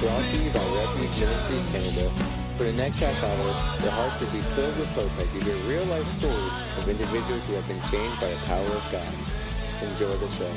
Brought to you by Refuge Ministries Canada. For the next half hour, your hearts will be filled with hope as you hear real-life stories of individuals who have been changed by the power of God. Enjoy the show.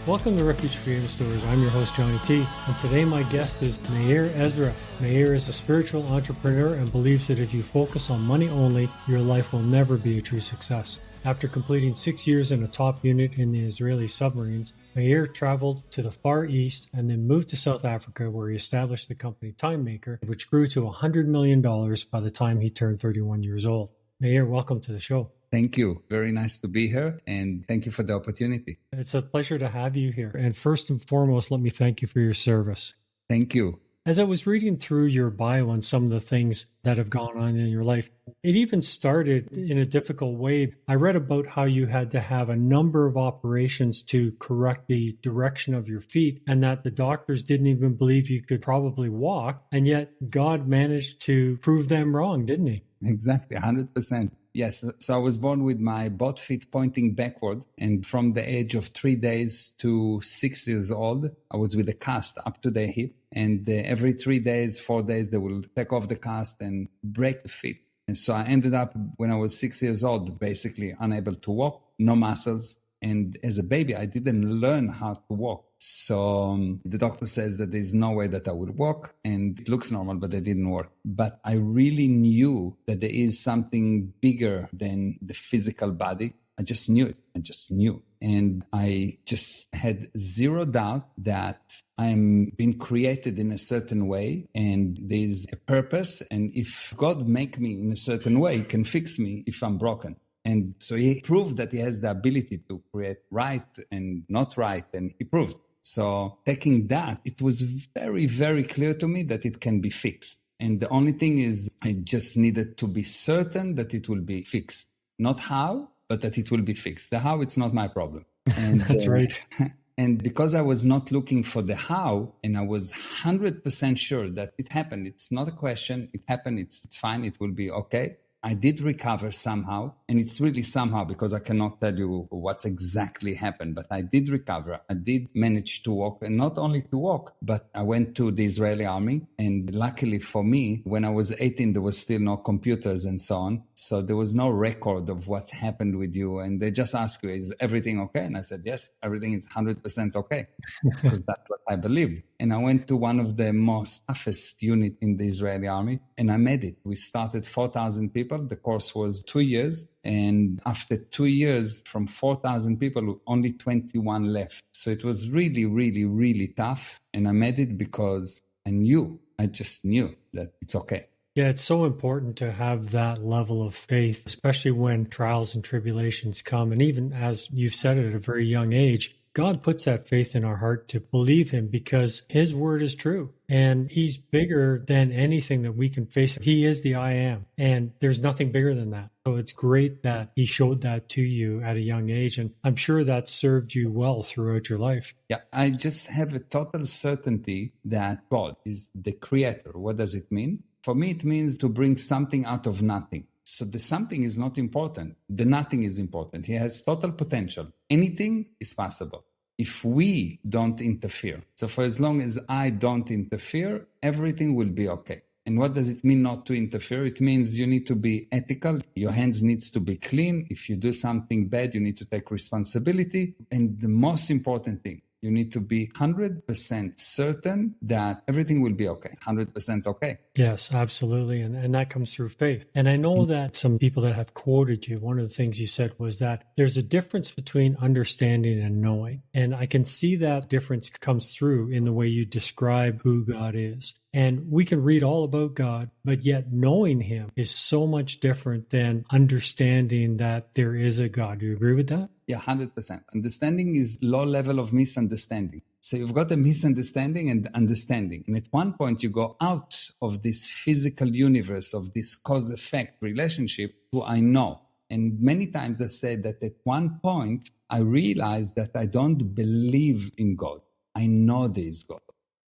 Welcome to Refuge Creative Stories. I'm your host, Johnny T. And today my guest is Meir Ezra. Meir is a spiritual entrepreneur and believes that if you focus on money only, your life will never be a true success. After completing 6 years in a top unit in the Israeli submarines, Meir traveled to the Far East and then moved to South Africa, where he established the company Time Maker, which grew to $100 million by the time he turned 31 years old. Meir, welcome to the show. Thank you. Very nice to be here, and thank you for the opportunity. It's a pleasure to have you here. And first and foremost, let me thank you for your service. Thank you. As I was reading through your bio and some of the things that have gone on in your life, it even started in a difficult way. I read about how you had to have a number of operations to correct the direction of your feet, and that the doctors didn't even believe you could probably walk, and yet God managed to prove them wrong, didn't he? Exactly, 100%. Yes, so I was born with my both feet pointing backward, and from the age of 3 days to 6 years old, I was with a cast up to the hip, and every 3 days, 4 days, they will take off the cast and break the feet. And so I ended up, when I was 6 years old, basically unable to walk, no muscles. And as a baby, I didn't learn how to walk. So the doctor says that there's no way that I would walk, and it looks normal, but it didn't work. But I really knew that there is something bigger than the physical body. I just knew it. I just knew. And I just had zero doubt that I'm being created in a certain way and there's a purpose. And if God make me in a certain way, he can fix me if I'm broken. And so he proved that he has the ability to create right and not right, and he proved. So taking that, it was very, very clear to me that it can be fixed. And the only thing is I just needed to be certain that it will be fixed. Not how, but that it will be fixed. The how, it's not my problem. And, That's right. And because I was not looking for the how, and I was 100% sure that it happened, it's not a question, it happened, it's fine, it will be okay. I did recover somehow, and it's really somehow because I cannot tell you what's exactly happened, but I did recover. I did manage to walk, and not only to walk, but I went to the Israeli army. And luckily for me, when I was 18, there was still no computers and so on. So there was no record of what's happened with you. And they just ask you, is everything okay? And I said, yes, everything is 100% okay, because that's what I believed. And I went to one of the most toughest units in the Israeli army, and I made it. We started 4,000 people. The course was 2 years. And after 2 years, from 4,000 people, only 21 left. So it was really, really, really tough. And I made it because I just knew that it's okay. Yeah, it's so important to have that level of faith, especially when trials and tribulations come. And even as you've said it at a very young age, God puts that faith in our heart to believe him because his word is true and he's bigger than anything that we can face. He is the I am, and there's nothing bigger than that. So it's great that he showed that to you at a young age, and I'm sure that served you well throughout your life. Yeah, I just have a total certainty that God is the creator. What does it mean? For me, it means to bring something out of nothing. So the something is not important. The nothing is important. He has total potential. Anything is possible if we don't interfere. So for as long as I don't interfere, everything will be okay. And what does it mean not to interfere? It means you need to be ethical. Your hands needs to be clean. If you do something bad, you need to take responsibility. And the most important thing, you need to be 100% certain that everything will be okay, 100% okay. Yes, absolutely. And that comes through faith. And I know that some people that have quoted you, one of the things you said was that there's a difference between understanding and knowing. And I can see that difference comes through in the way you describe who God is. And we can read all about God, but yet knowing him is so much different than understanding that there is a God. Do you agree with that? Yeah, 100%. Understanding is low level of misunderstanding. So you've got a misunderstanding and understanding. And at one point you go out of this physical universe of this cause-effect relationship to I know. And many times I say that at one point I realized that I don't believe in God. I know there is God.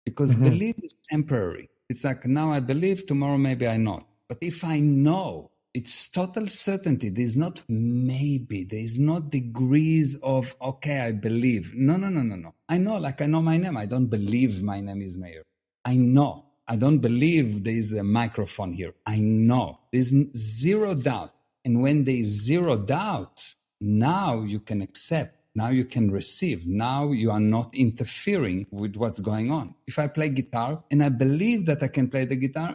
Because belief is temporary. It's like now I believe, tomorrow maybe I not. But if I know, it's total certainty. There's not maybe. There is no degrees of, okay, I believe. No. I know, like I know my name. I don't believe my name is Meir. I know. I don't believe there is a microphone here. I know. There's zero doubt. And when there is zero doubt, now you can accept. Now you can receive. Now you are not interfering with what's going on. If I play guitar and I believe that I can play the guitar,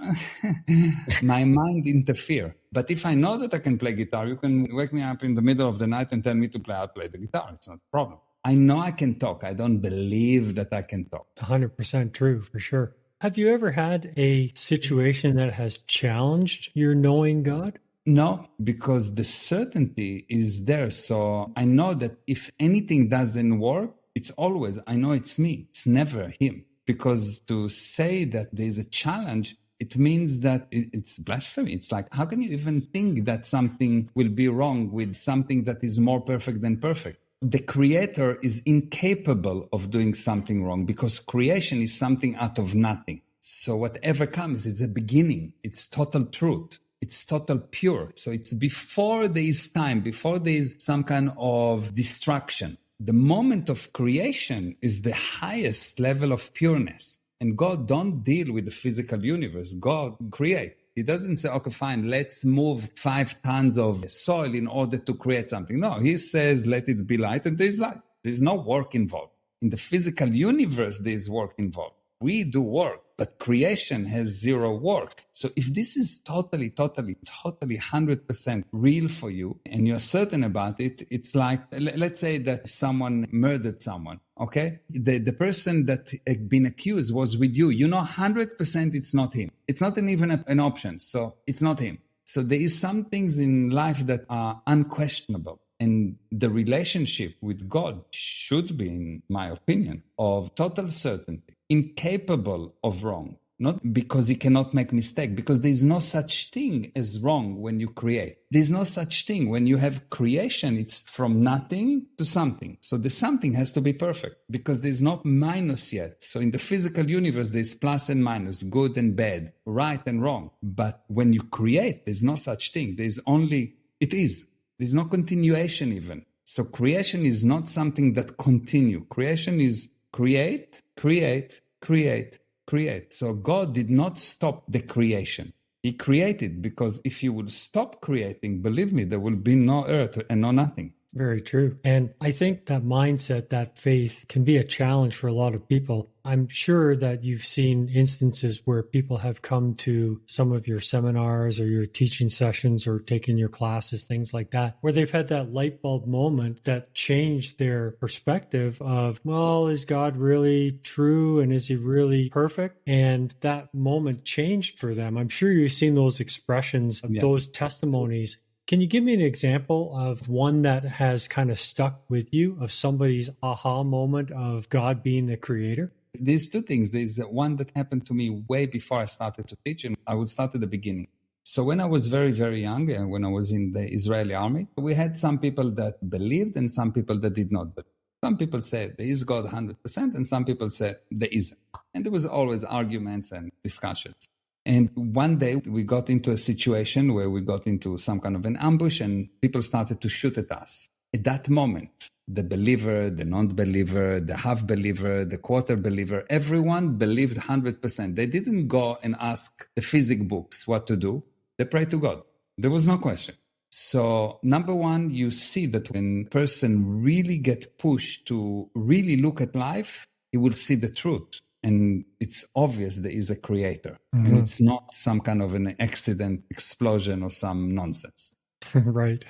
my mind interfere. But if I know that I can play guitar, you can wake me up in the middle of the night and tell me to play. I'll play the guitar. It's not a problem. I know I can talk. I don't believe that I can talk. 100% true, for sure. Have you ever had a situation that has challenged your knowing God? No, because the certainty is there. So I know that if anything doesn't work, it's always, I know it's me. It's never him. Because to say that there's a challenge, it means that it's blasphemy. It's like, how can you even think that something will be wrong with something that is more perfect than perfect? The creator is incapable of doing something wrong because creation is something out of nothing. So whatever comes is a beginning. It's total truth. It's total pure. So it's before there is time, before there is some kind of distraction. The moment of creation is the highest level of pureness. And God don't deal with the physical universe. God creates. He doesn't say, okay, fine, let's move 5 tons of soil in order to create something. No, he says, let it be light, and there's light. There's no work involved. In the physical universe, there's work involved. We do work, but creation has zero work. So if this is totally 100% real for you and you're certain about it, it's like, let's say that someone murdered someone, okay? The person that had been accused was with you. You know 100% it's not him. It's not even an option, so it's not him. So there is some things in life that are unquestionable. And the relationship with God should be, in my opinion, of total certainty, incapable of wrong. Not because he cannot make mistake, because there's no such thing as wrong when you create. There's no such thing. When you have creation, it's from nothing to something. So the something has to be perfect because there's not minus yet. So in the physical universe, there's plus and minus, good and bad, right and wrong. But when you create, there's no such thing. There's only, it is. There's no continuation even. So creation is not something that continue. Creation is create, create, create, create. So God did not stop the creation. He created, because if you would stop creating, believe me, there will be no earth and no nothing. Very true. And I think that mindset, that faith can be a challenge for a lot of people. I'm sure that you've seen instances where people have come to some of your seminars or your teaching sessions or taking your classes, things like that, where they've had that light bulb moment that changed their perspective of, well, is God really true and is he really perfect? And that moment changed for them. I'm sure you've seen those expressions of those testimonies. Can you give me an example of one that has kind of stuck with you, of somebody's aha moment of God being the creator? There's 2 things. There's one that happened to me way before I started to teach, and I would start at the beginning. So when I was very, very young, and when I was in the Israeli army, we had some people that believed and some people that did not believe. Some people said there is God 100%, and some people said there isn't. And there was always arguments and discussions. And one day we got into a situation where we got into some kind of an ambush and people started to shoot at us. At that moment, the believer, the non-believer, the half-believer, the quarter-believer, everyone believed 100%. They didn't go and ask the physics books what to do. They prayed to God. There was no question. So number one, you see that when a person really gets pushed to really look at life, he will see the truth. And it's obvious there is a creator. Mm-hmm. And it's not some kind of an accident, explosion, or some nonsense. Right.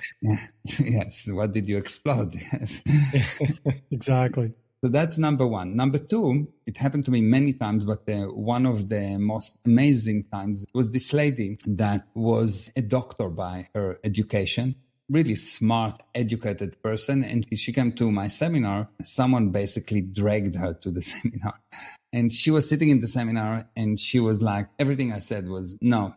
Yes. What did you explode? Yes. Exactly. So that's number one. Number two, it happened to me many times, but one of the most amazing times was this lady that was a doctor by her education, really smart, educated person. And she came to my seminar. Someone basically dragged her to the seminar. And she was sitting in the seminar and she was like, everything I said was no.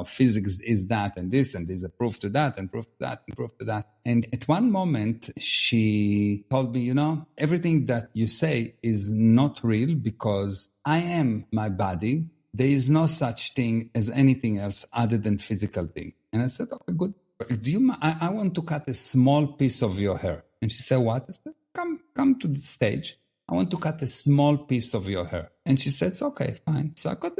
Physics is that and this, and there's a proof to that and proof to that and proof to that. And at one moment, she told me, everything that you say is not real because I am my body. There is no such thing as anything else other than physical thing. And I said, okay, good. Do you? I want to cut a small piece of your hair. And she said, what? I said, come to the stage. I want to cut a small piece of your hair. And she said, okay, fine. So I cut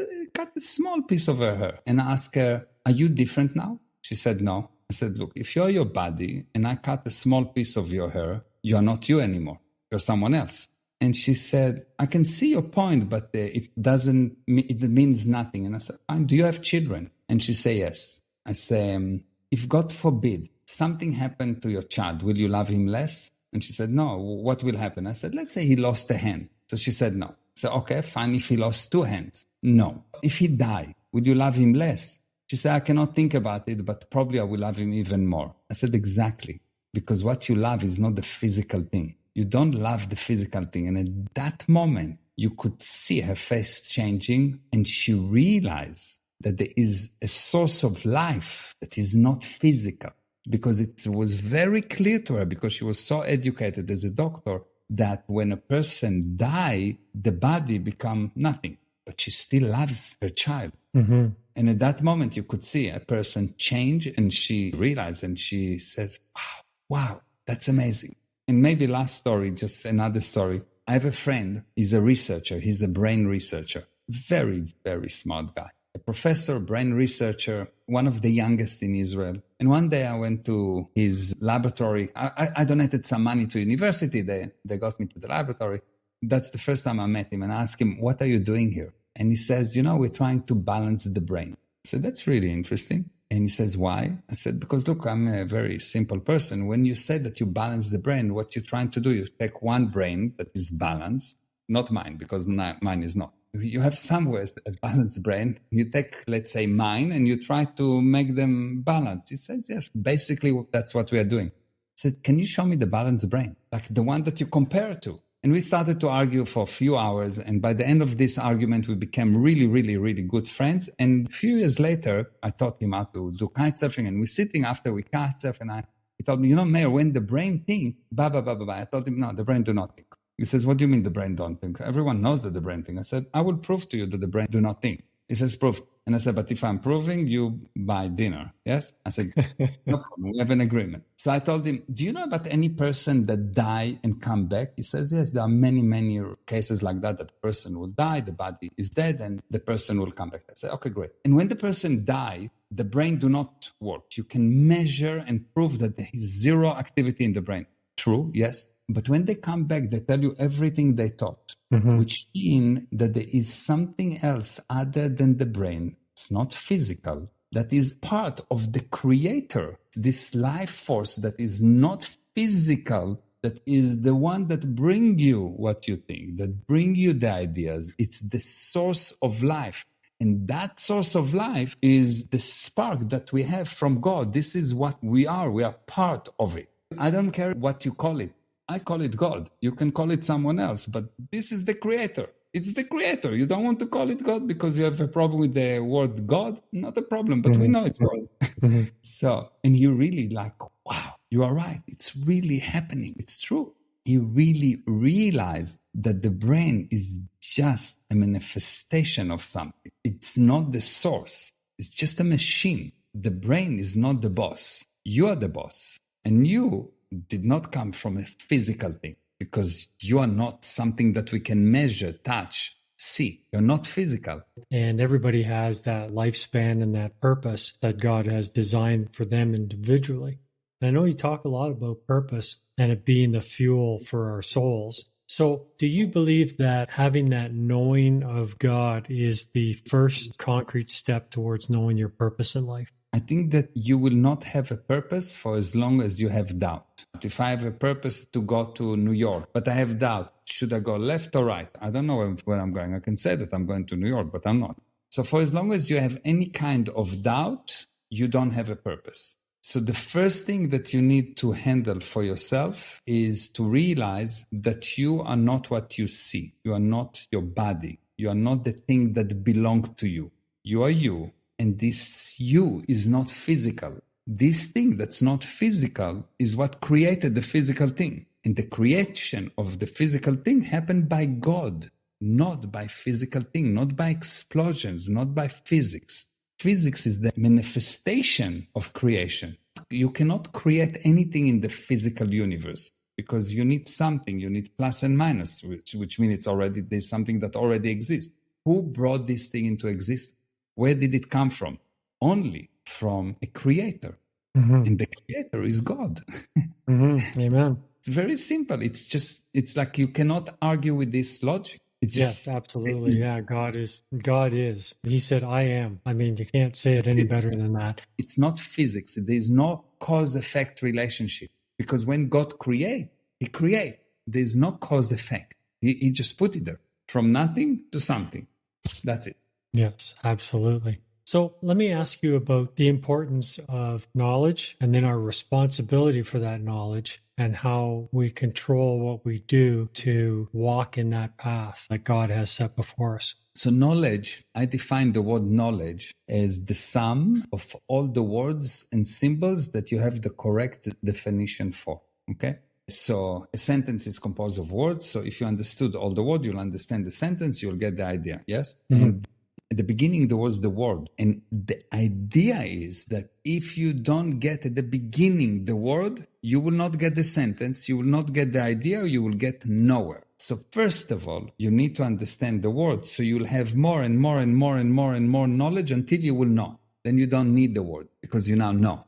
a small piece of her hair and asked her, are you different now? She said, no. I said, look, if you're your body and I cut a small piece of your hair, you're not you anymore. You're someone else. And she said, I can see your point, but it means nothing. And I said, fine, do you have children? And she said, yes. I say, if God forbid something happened to your child, will you love him less? And she said, no, what will happen? I said, let's say he lost a hand. So she said, no. I said, okay, fine, if he lost 2 hands. No. If he died, would you love him less? She said, I cannot think about it, but probably I will love him even more. I said, exactly. Because what you love is not the physical thing. You don't love the physical thing. And at that moment, you could see her face changing, and she realized that there is a source of life that is not physical. Because it was very clear to her, because she was so educated as a doctor, that when a person dies, the body becomes nothing. But she still loves her child. Mm-hmm. And at that moment, you could see a person change, and she realized, and she says, wow, that's amazing. And maybe last story, just another story. I have a friend, he's a researcher, he's a brain researcher, very, very smart guy. A professor, brain researcher, one of the youngest in Israel. And one day I went to his laboratory. I donated some money to university. They got me to the laboratory. That's the first time I met him, and I asked him, what are you doing here? And he says, we're trying to balance the brain. So that's really interesting. And he says, why? I said, because look, I'm a very simple person. When you say that you balance the brain, what you're trying to do, you take one brain that is balanced, not mine, because mine is not. You have somewhere a balanced brain. You take, let's say, mine, and you try to make them balanced. He says, yes, basically that's what we are doing. I said, can you show me the balanced brain? Like the one that you compare to. And we started to argue for a few hours. And by the end of this argument, we became really, really, really good friends. And a few years later, I taught him how to do kite surfing. And we're sitting after we kite surf. And he told me, Meir, when the brain thinks, I told him, no, the brain do not think. He says, what do you mean the brain don't think? Everyone knows that the brain thinks. I said, I will prove to you that the brain do not think. He says, proof. And I said, but if I'm proving, you buy dinner. Yes? I said, no problem. We have an agreement. So I told him, do you know about any person that die and come back? He says, yes, there are many, many cases like that the person will die, the body is dead, and the person will come back. I said, okay, great. And when the person dies, the brain do not work. You can measure and prove that there is zero activity in the brain. True, yes. But when they come back, they tell you everything they thought, which means that there is something else other than the brain. It's not physical. That is part of the creator, this life force that is not physical, that is the one that brings you what you think, that brings you the ideas. It's the source of life. And that source of life is the spark that we have from God. This is what we are. We are part of it. I don't care what you call it. I call it God. You can call it someone else, but this is the creator. It's the creator. You don't want to call it God because you have a problem with the word God? Not a problem, but we know it's God. So, and you really like, wow, you are right. It's really happening. It's true. You really realize that the brain is just a manifestation of something. It's not the source. It's just a machine. The brain is not the boss. You are the boss. And you did not come from a physical thing, because you are not something that we can measure, touch, see. You're not physical. And everybody has that lifespan and that purpose that God has designed for them individually. And I know you talk a lot about purpose and it being the fuel for our souls. So do you believe that having that knowing of God is the first concrete step towards knowing your purpose in life? I think that you will not have a purpose for as long as you have doubt. If I have a purpose to go to New York, but I have doubt, should I go left or right? I don't know where I'm going. I can say that I'm going to New York, but I'm not. So for as long as you have any kind of doubt, you don't have a purpose. So the first thing that you need to handle for yourself is to realize that you are not what you see. You are not your body. You are not the thing that belongs to you. You are you. And this you is not physical. This thing that's not physical is what created the physical thing. And the creation of the physical thing happened by God, not by physical thing, not by explosions, not by physics. Physics is the manifestation of creation. You cannot create anything in the physical universe. because you need something. You need plus and minus, which means there's something that already exists. Who brought this thing into existence? Where did it come from? Only from a creator. And the creator is God. Amen. It's very simple. It's like you cannot argue with this logic. Yes, absolutely. Yeah, God is. He said, I am. I mean, you can't say it any better than that. It's not physics. There's no cause-effect relationship. Because when God creates, he creates. There's no cause-effect. He just put it there. From nothing to something. That's it. Yes, absolutely. So let me ask you about the importance of knowledge and then our responsibility for that knowledge and how we control what we do to walk in that path that God has set before us. So knowledge, I define the word knowledge as the sum of all the words and symbols that you have the correct definition for. Okay? So a sentence is composed of words. So if you understood all the words, you'll understand the sentence, you'll get the idea. Yes? And at the beginning, there was the word. And the idea is that if you don't get at the beginning the word, you will not get the sentence, you will not get the idea, you will get nowhere. So first of all, you need to understand the word. So you'll have more and more and more and more and more knowledge until you will know. Then you don't need the word because you now know.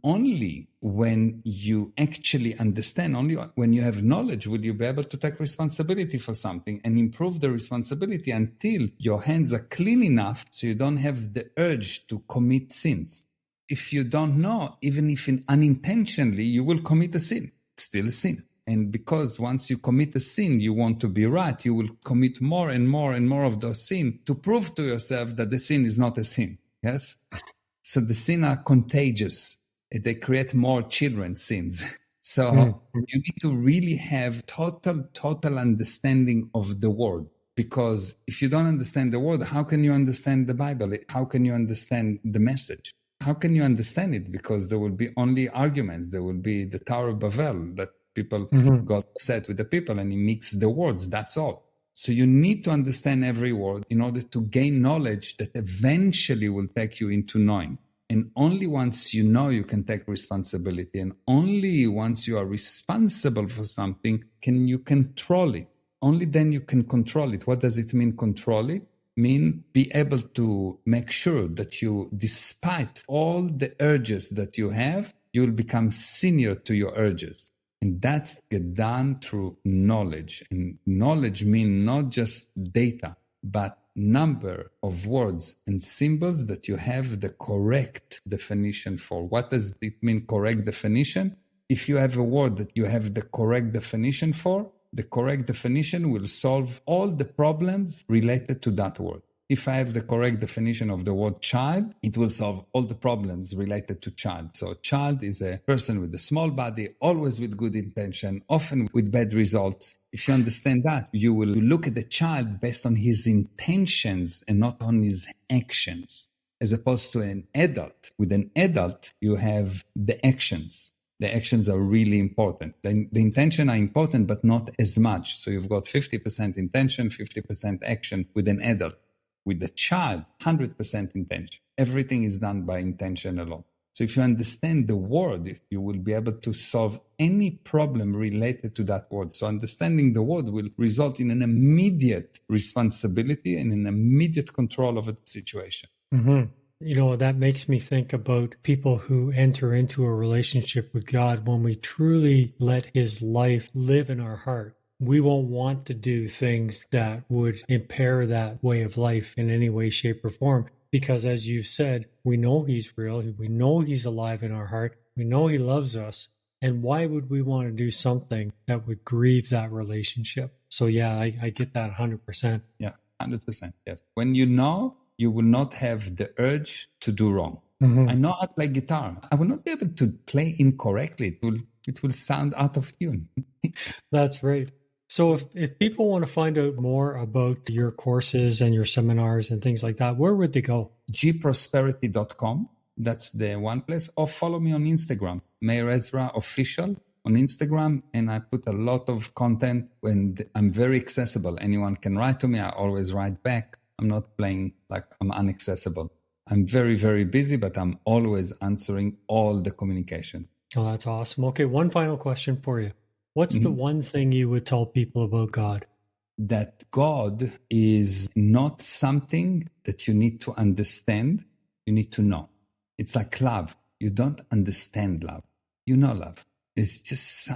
Only when you actually understand, only when you have knowledge will you be able to take responsibility for something and improve the responsibility until your hands are clean enough so you don't have the urge to commit sins. If you don't know, even if unintentionally, you will commit a sin. It's still a sin. And because once you commit a sin, you want to be right, you will commit more and more and more of those sins to prove to yourself that the sin is not a sin. Yes? So the sins are contagious. They create more children's sins. So you need to really have total understanding of the word. Because if you don't understand the word, how can you understand the Bible? How can you understand the message? How can you understand it? Because there will be only arguments. There will be the Tower of Babel that people got upset with the people and he mixed the words. That's all. So you need to understand every word in order to gain knowledge that eventually will take you into knowing. And only once you know you can take responsibility, and only once you are responsible for something can you control it. Only then you can control it. What does it mean, control it? Mean be able to make sure that you, despite all the urges that you have, you will become senior to your urges. And that's done through knowledge. And knowledge means not just data, but number of words and symbols that you have the correct definition for. What does it mean, correct definition? If you have a word that you have the correct definition for, the correct definition will solve all the problems related to that word. If I have the correct definition of the word child, it will solve all the problems related to child. So child is a person with a small body, always with good intention, often with bad results. If you understand that, you will look at the child based on his intentions and not on his actions, as opposed to an adult. With an adult, you have the actions. The actions are really important. The intention are important, but not as much. So you've got 50% intention, 50% action with an adult. With the child, 100% intention. Everything is done by intention alone. So if you understand the word, you will be able to solve any problem related to that word. So understanding the word will result in an immediate responsibility and an immediate control of a situation. You know, that makes me think about people who enter into a relationship with God when we truly let his life live in our heart. We won't want to do things that would impair that way of life in any way, shape, or form. Because as you've said, we know he's real. We know he's alive in our heart. We know he loves us. And why would we want to do something that would grieve that relationship? So yeah, I get that 100%. Yeah, 100%. Yes. When you know, you will not have the urge to do wrong. I know how to play guitar. I will not be able to play incorrectly. It will sound out of tune. That's right. So if people want to find out more about your courses and your seminars and things like that, where would they go? gprosperity.com. That's the one place. Or follow me on Instagram, Meir Ezra Official on Instagram. And I put a lot of content and I'm very accessible. Anyone can write to me. I always write back. I'm not playing like I'm inaccessible. I'm very, very busy, but I'm always answering all the communication. Oh, that's awesome. Okay, one final question for you. What's the one thing you would tell people about God? That God is not something that you need to understand, you need to know. It's like love. You don't understand love. You know love. It's just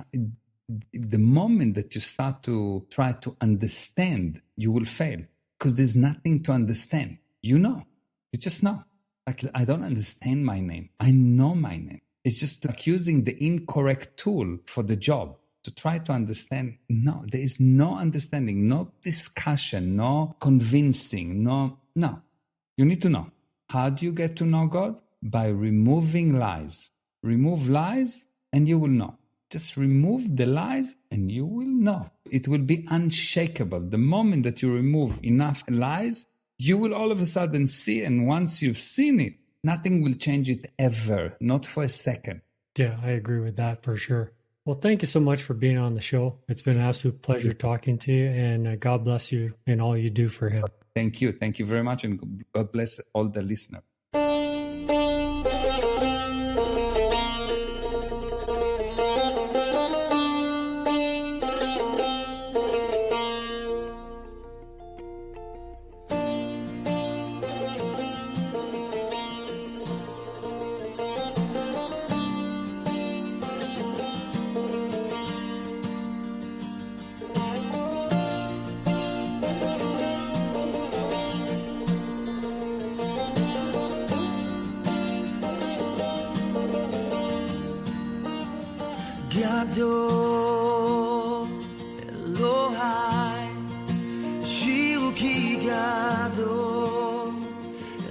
the moment that you start to try to understand, you will fail because there's nothing to understand. You know. You just know. Like, I don't understand my name. I know my name. It's just like using the incorrect tool for the job to try to understand. No, there is no understanding, no discussion, no convincing, no. You need to know. How do you get to know God? By removing lies. Remove lies and you will know. Just remove the lies and you will know. It will be unshakable. The moment that you remove enough lies, you will all of a sudden see, and once you've seen it, nothing will change it ever, not for a second. Yeah, I agree with that for sure. Well, thank you so much for being on the show. It's been an absolute pleasure talking to you, and God bless you and all you do for Him. Thank you. Thank you very much, and God bless all the listeners. גדול אלוהי, שירו כי גדול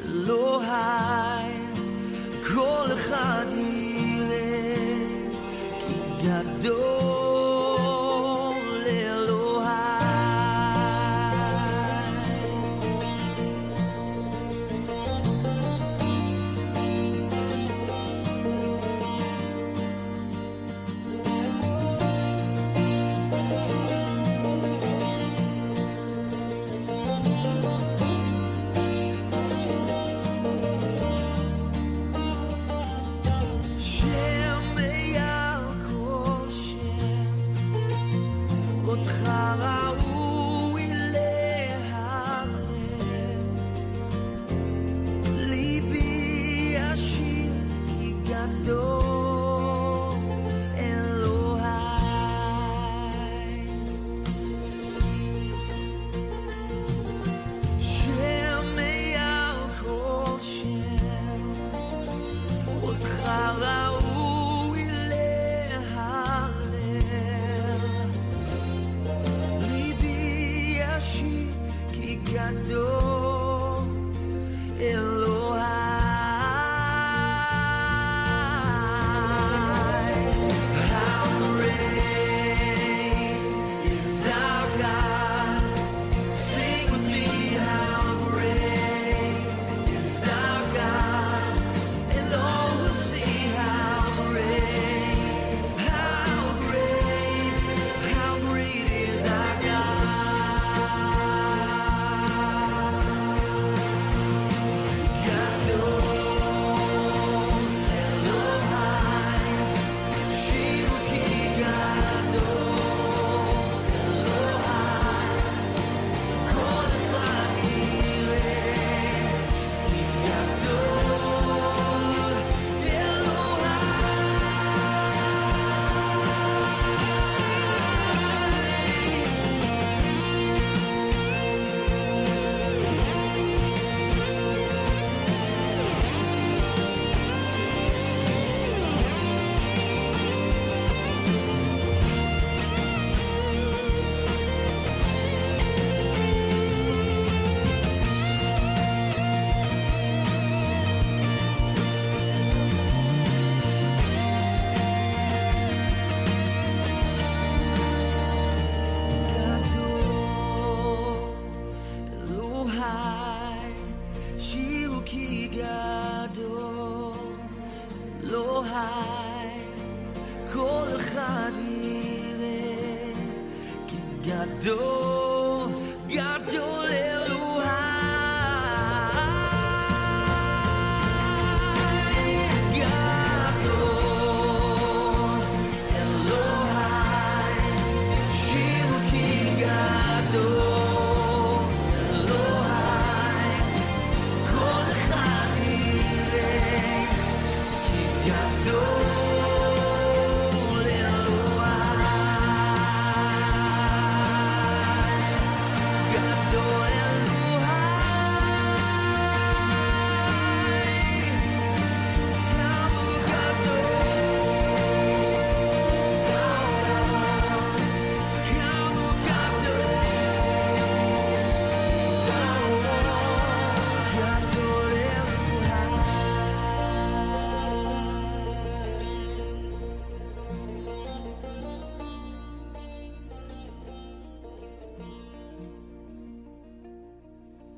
אלוהי, כל אחד יראה כי גדול אלוהי.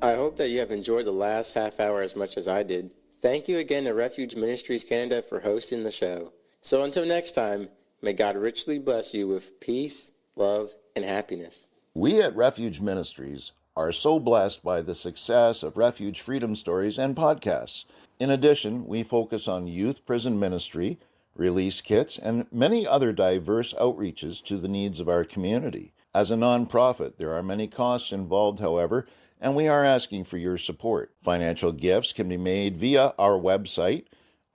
I hope that you have enjoyed the last half hour as much as I did. Thank you again to Refuge Ministries Canada for hosting the show. So until next time, may God richly bless you with peace, love, and happiness. We at Refuge Ministries are so blessed by the success of Refuge Freedom Stories and podcasts. In addition, we focus on youth prison ministry, release kits, and many other diverse outreaches to the needs of our community. As a nonprofit, there are many costs involved, however, and we are asking for your support. Financial gifts can be made via our website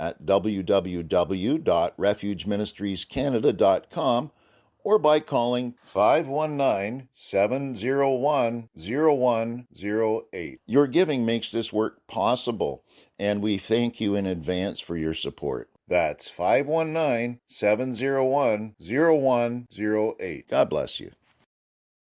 at www.refugeministriescanada.com or by calling 519-701-0108. Your giving makes this work possible, and we thank you in advance for your support. That's 519-701-0108. God bless you.